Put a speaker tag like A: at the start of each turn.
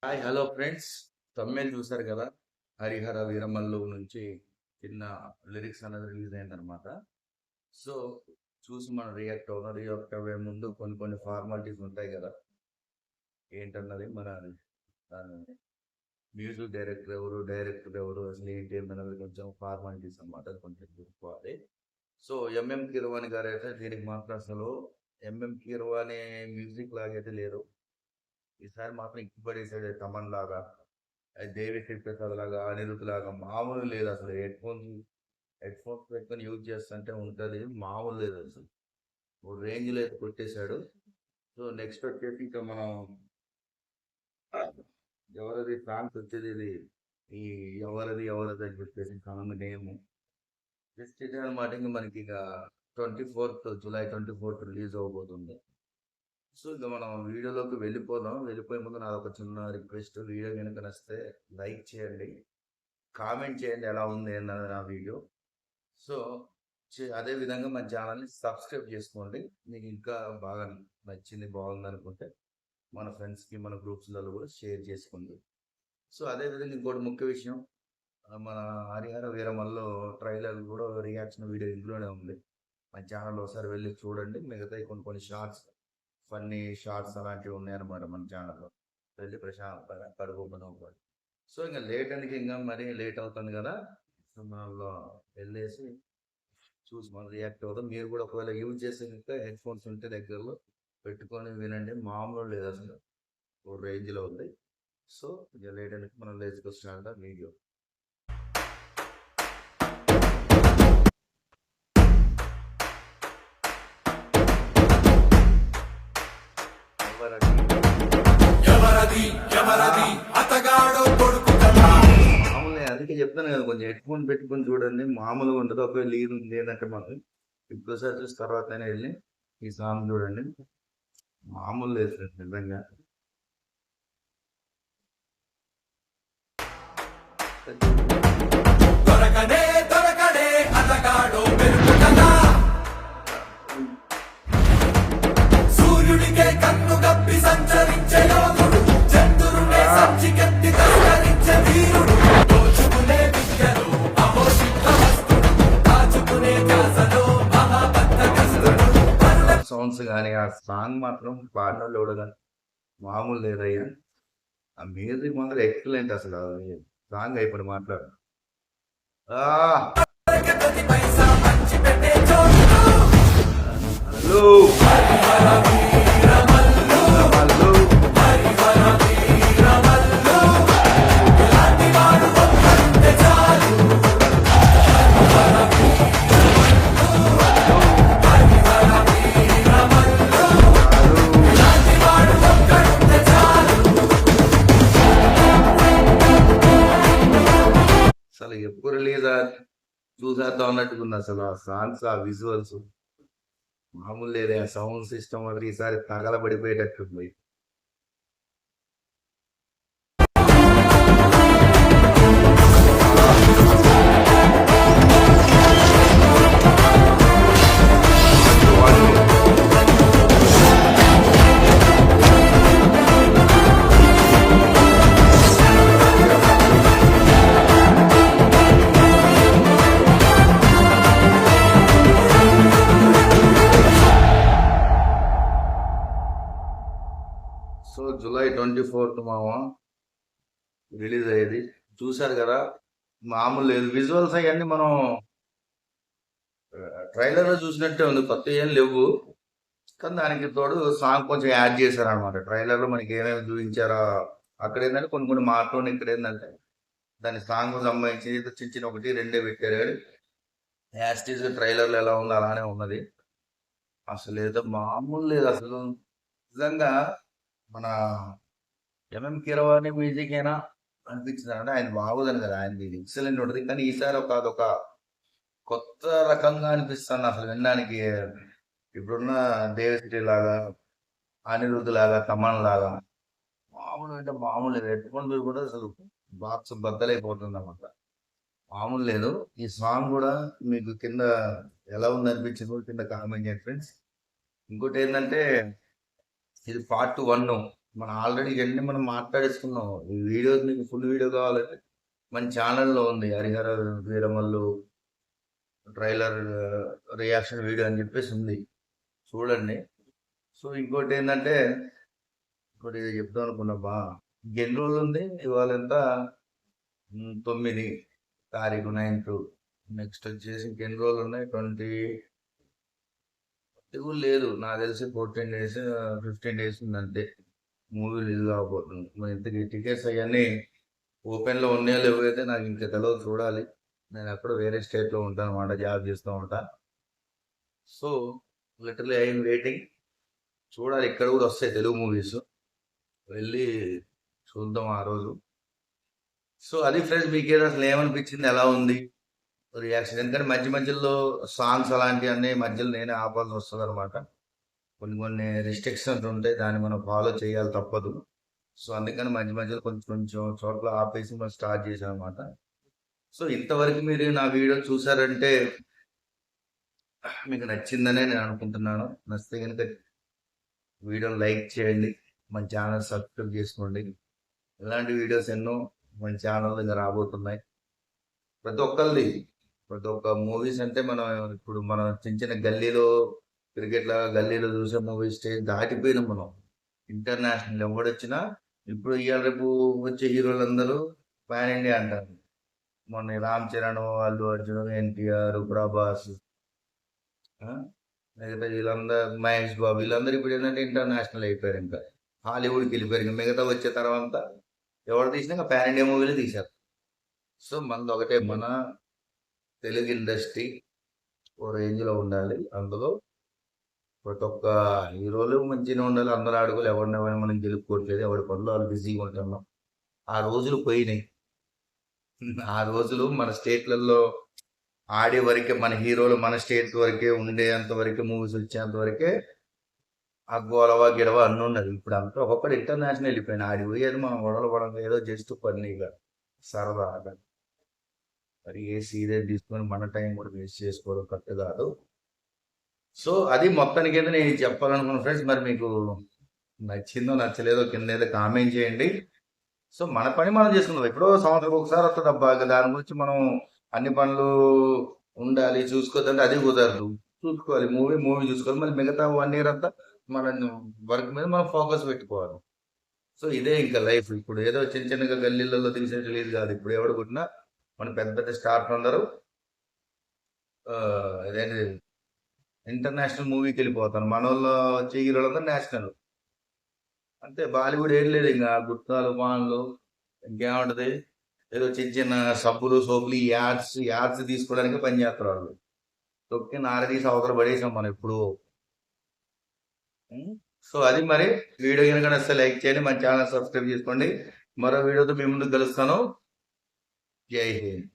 A: Hi hello friends. Tamil చూసారు కదా, హరిహర వీరమల్లు నుంచి చిన్న లిరిక్స్ అనేది రిలీజ్ అయిందనమాట. సో చూసి మనం రియాక్ట్ అవ్వే ముందు కొన్ని ఫార్మాలిటీస్ ఉంటాయి కదా. ఏంటన్నది మన మ్యూజిక్ డైరెక్టర్ ఎవరు, అసలు ఏంటి అన్నది కొంచెం ఫార్మాలిటీస్ అనమాట, కొంచెం చూసుకోవాలి. సో ఎంఎం కీరవాణి గారు అయితే దీనికి మాత్రం అసలు ఎంఎం కీరవాణి మ్యూజిక్ లాగైతే లేరు. ఈసారి మాత్రం ఇచ్చిపడేసాడు తమన్ లాగా, దేవి శ్రీ ప్రసాద్ లాగా, అనిరుద్ లాగా. మామూలు లేదు అసలు. హెడ్ ఫోన్స్ పెట్టుకొని యూజ్ చేస్తుంటే ఉంటుంది, మామూలు లేదు అసలు. రేంజ్లో అయితే కొట్టేశాడు. సో నెక్స్ట్ వచ్చేసి ఇంకా మనం ఎవరిది సాంగ్స్ వచ్చేది ఇది, ఈ ఎవరిది అని చెప్పేసి సాంగ్ నేమ్ జస్ట్ ఇదే అనమాట. ఇంకా మనకి ఇక జూలై 24th రిలీజ్ అవ్వబోతుంది. సో ఇక మనం వీడియోలోకి వెళ్ళిపోదాం. వెళ్ళిపోయే ముందు నాది ఒక చిన్న రిక్వెస్ట్. వీడియో కనుక నచ్చితే లైక్ చేయండి, కామెంట్ చేయండి ఎలా ఉంది ఏంటన్నది నా వీడియో. సో అదే విధంగా మన ఛానల్ని సబ్స్క్రైబ్ చేసుకోండి. మీకు ఇంకా బాగా నచ్చింది, బాగుంది అనుకుంటే మన ఫ్రెండ్స్కి, మన గ్రూప్స్లలో కూడా షేర్ చేసుకోండి. సో అదేవిధంగా ఇంకోటి ముఖ్య విషయం, మన హరిహర వీరమల్లో ట్రైలర్ కూడా రియాక్షన్ వీడియో ఇందులోనే ఉంది. మన ఛానల్ ఒకసారి వెళ్ళి చూడండి. మిగతా కొన్ని షార్ట్స్, ఫన్నీ షార్ట్స్ అలాంటివి ఉన్నాయన్నమాట మన ఛానల్లో. వెళ్ళి ప్రశాంతంగా కడుగుపడి. సో ఇంకా లేట్ అనేది ఇంకా మరీ లేట్ అవుతుంది కదా. సో మనలో వెళ్ళేసి చూసి మనం రియాక్ట్ అవుతాం. మీరు కూడా ఒకవేళ యూజ్ చేసే ఇంకా హెడ్ ఫోన్స్ ఉంటే దగ్గరలో పెట్టుకొని వినండి. మామూలు లేదు అసలు, ఓ రేంజ్లో ఉంది. సో ఇక లేట్ అనేది మనం లేచుకొచ్చినాక వీడియో. అందుకే చెప్తాను కదా, కొంచెం హెడ్ ఫోన్ పెట్టుకొని చూడండి, మామూలుగా ఉంటుంది. ఒకవేళ లేదంటే మనం ఇంకోసారి చూసి తర్వాత వెళ్ళి ఈ సాంగ్ చూడండి. మామూలు లేదు నిజంగా. సూర్యుడికే కన్ను గప్పి సంచరించే యోధుడు, చంద్రుడే సంచికెత్తి తస్కరించే వీరుడు, దోచుకునే విద్యలో అహోషిత వస్తుడు, దాచుకునే ధ్యాసలో మహాబద్ధకస్తుడు. సౌండ్స్ కానీ ఆ సాంగ్ మాత్రం పాడినోళ్ళు ఎవడు కానీ మామూలు లేదయ్యా. ఆ మ్యూజిక్ మాత్రం ఎక్సలెంట్ అసలు. సాంగ్ అయిపోయి మాట్లాడు. అసలు ఎప్పుడు రిలీజ్ చూసేద్దాం అన్నట్టుకుంది అసలు. ఆ సాంగ్స్, ఆ విజువల్స్ మామూలు లేదే. ఆ సౌండ్ సిస్టమ్ మాత్రం ఈసారి తగలబడిపోయేటట్టుంది. సో జూలై 24th మామ రిలీజ్ అయ్యేది. చూశారు కదా, మామూలు లేదు. విజువల్స్ అవన్నీ మనం ట్రైలర్లో చూసినట్టే ఉంది, కొత్త ఏం లేవు. కానీ దానికి తోడు సాంగ్ కొంచెం యాడ్ చేశారనమాట. ట్రైలర్లో మనకి ఏమేమి చూపించారో అక్కడ ఏంటంటే కొన్ని మాటలు, ఇక్కడ ఏంటంటే దాని సాంగ్ సంబంధించి చిన్న చిన్న ఒకటి రెండే పెట్టారు. కానీ యాస్టీజ్ ట్రైలర్లో ఎలా ఉందో అలానే ఉన్నది. అసలు ఏదో మామూలు లేదు అసలు. నిజంగా మన ఎంఎం కీరవాణి మ్యూజిక్ అయినా అనిపించింది అంటే ఆయన బాగుదని కదా, ఆయన ఎక్సలెంట్ ఉంటుంది. కానీ ఈసారి అదొక కొత్త రకంగా అనిపిస్తుంది అసలు వినడానికి. ఇప్పుడున్న దేవశ్రీ లాగా, అనిరుద్ధ్ లాగా, తమన్ లాగా మామూలు అంటే మామూలు లేదు. హెడ్ కూడా అసలు బాక్స్ బద్దలైపోతుంది అన్నమాట. మామూలు లేదు. ఈ సాంగ్ కూడా మీకు కింద ఎలా ఉంది అనిపించింది కూడా కింద కామెంట్ చేయండి ఫ్రెండ్స్. ఇంకోటి ఏంటంటే ఇది పార్ట్ 1. మనం ఆల్రెడీ ఇవన్నీ మనం మాట్లాడేసుకున్నాం. ఈ వీడియోస్ మీకు ఫుల్ వీడియో కావాలంటే మన ఛానల్‌లో ఉంది. 'Harihara Veeramallu' trailer reaction video అని చెప్పేసి ఉంది. చూడండి. సో ఇంకోటేందంటే, ఇంకోటి ఏదో చెప్దాం అనుకున్నాబ్బా! ఇంకెన్ని రోజులుంది? ఇవాళ ఎంత? 9 తారీఖు 9థ్. నెక్స్ట్ వచ్చేసి ఇంకెన్ని రోజులున్నాయి? 20 కూడా లేదు. నాకు తెలిసి 14 డేస్, 15 డేస్ ఉందంతే. మూవీ రిలీజ్ అవ్వబోతుంది. మరి ఇంతకీ టికెట్స్ అవన్నీ ఓపెన్‌లో ఉన్నాయో లేవో అయితే నాకు ఇంకా తెలవదు, చూడాలి. నేను ఎక్కడో వేరే స్టేట్‌లో ఉంటానన్నమాట. జాబ్ చేస్తూ ఉంటా. So literally I am waiting. చూడాలి, ఇక్కడ కూడా వస్తాయి తెలుగు మూవీస్. వెళ్ళి చూద్దాం ఆ రోజు. సో అది ఫ్రెండ్స్, మీకేదో అసలు ఏమనిపించింది, ఎలా ఉంది రియాక్షన్? ఎందుకంటే మధ్య మధ్యలో సాంగ్స్ అలాంటివన్నీ మధ్యలో నేనే ఆపాల్సి వస్తుంది అనమాట. కొన్ని కొన్ని రిస్ట్రిక్షన్స్ ఉంటాయి, దాన్ని మనం ఫాలో చేయాలి, తప్పదు. సో అందుకని మధ్య మధ్యలో కొంచెం కొంచెం చోట్ల ఆపేసి మనం స్టార్ట్ చేసాం అనమాట. సో ఇంతవరకు మీరు నా వీడియో చూసారంటే మీకు నచ్చిందనే నేను అనుకుంటున్నాను. నచ్చితే కనుక వీడియోని లైక్ చేయండి, మన ఛానల్ సబ్స్క్రైబ్ చేసుకోండి. ఇలాంటి వీడియోస్ ఎన్నో మన ఛానల్ దగ్గర రాబోతున్నాయి. ప్రతి ఒక్కరిది, ప్రతి ఒక్క మూవీస్ అంటే మనం ఇప్పుడు మనం చిన్న చిన్న గల్లీలో క్రికెట్ లాగా గల్లీలో చూసే మూవీ స్టేజ్ దాటిపోయినాం మనం. ఇంటర్నేషనల్ ఎవడొచ్చినా ఇప్పుడు ఇవాళ రేపు వచ్చే హీరోలందరూ పాన్ ఇండియా అంటారు. మొన్న రామ్ చరణ్, అల్లు అర్జున్, ఎన్టీఆర్, ప్రభాస్, మిగతా వీళ్ళందరూ, మహేష్ బాబు, వీళ్ళందరూ ఇప్పుడు ఏంటంటే ఇంటర్నేషనల్ అయిపోయారు. ఇంకా హాలీవుడ్కి వెళ్ళిపోయారు. ఇంకా మిగతా వచ్చే తర్వాత ఎవరు తీసినా ఇంకా పాన్ ఇండియా మూవీలు తీశారు. సో మనది ఒకటే, మన తెలుగు ఇండస్ట్రీ ఓ రేంజ్లో ఉండాలి. అందులో ప్రతి ఒక్క హీరోలు మంచిగా ఉండాలి. అందరూ ఆడుకోవాలి. ఎవరిని మనం గెలుపుకోవట్లేదు. ఎవరి పనులు వాళ్ళు బిజీగా ఉంటున్నాం. ఆ రోజులు పోయినాయి. ఆ రోజులు మన స్టేట్లలో ఆడే వరకే, మన హీరోలు మన స్టేట్ వరకే ఉండేంత వరకే, మూవీస్ వచ్చేంత వరకే ఆ గోలవ గిడవ అన్నీ ఉన్నది. ఇప్పుడు అంతా ఒక్కొక్కటి ఇంటర్నేషనల్ వెళ్ళిపోయినా ఆడి పోయేది మనం గొడవలు పడంగా ఏదో జస్ట్ పన్నీగా సరదాగా. మరి ఏ సీరియస్ తీసుకొని మన టైం కూడా వేస్ట్ చేసుకోవడం కరెక్ట్ కాదు. సో అది మొత్తానికి అయితే నేను చెప్పాలనుకున్న ఫ్రెండ్స్. మరి మీకు నచ్చిందో నచ్చలేదో కింద ఏదో కామెంట్ చేయండి. సో మన పని మనం చేసుకుందాం. ఎప్పుడో సంవత్సరం ఒకసారి వస్తుంది అబ్బా, దాని గురించి మనం అన్ని పనులు ఉండాలి చూసుకోవద్దంటే అది కుదరదు. చూసుకోవాలి, మూవీ మూవీ చూసుకోవాలి. మళ్ళీ మిగతా 1 ఇయర్ అంతా మన వర్క్ మీద మనం ఫోకస్ పెట్టుకోవాలి. సో ఇదే ఇంకా లైఫ్. ఇప్పుడు ఏదో చిన్న చిన్నగా గల్లీలలో తీసే రిలీజ్ కాదు. ఇప్పుడు ఎవడు పుట్టినా మన పెద్ద పెద్ద స్టార్స్ అందరూ ఇదేంటి ఇంటర్నేషనల్ మూవీకి వెళ్ళిపోతాను. మన వాళ్ళు వచ్చే హీరోలందరూ నేషనల్. అంతే, బాలీవుడ్ ఏం లేదు ఇంకా. గుర్తాలు పాన్లు ఇంకేముంటది, ఏదో చిన్న చిన్న సబ్బులు సోపులు యాడ్స్ యాడ్స్ తీసుకోవడానికి పని చేస్తారు వాళ్ళు. తొక్కి నారదీసి అవతల పడేసాం మనం ఎప్పుడు. సో అది మరి. వీడియో కనుక నచ్చితే లైక్ చేయండి, మన ఛానల్ సబ్స్క్రైబ్ చేసుకోండి. మరో వీడియోతో మీ ముందుకు కలుస్తాను. జై హింద్.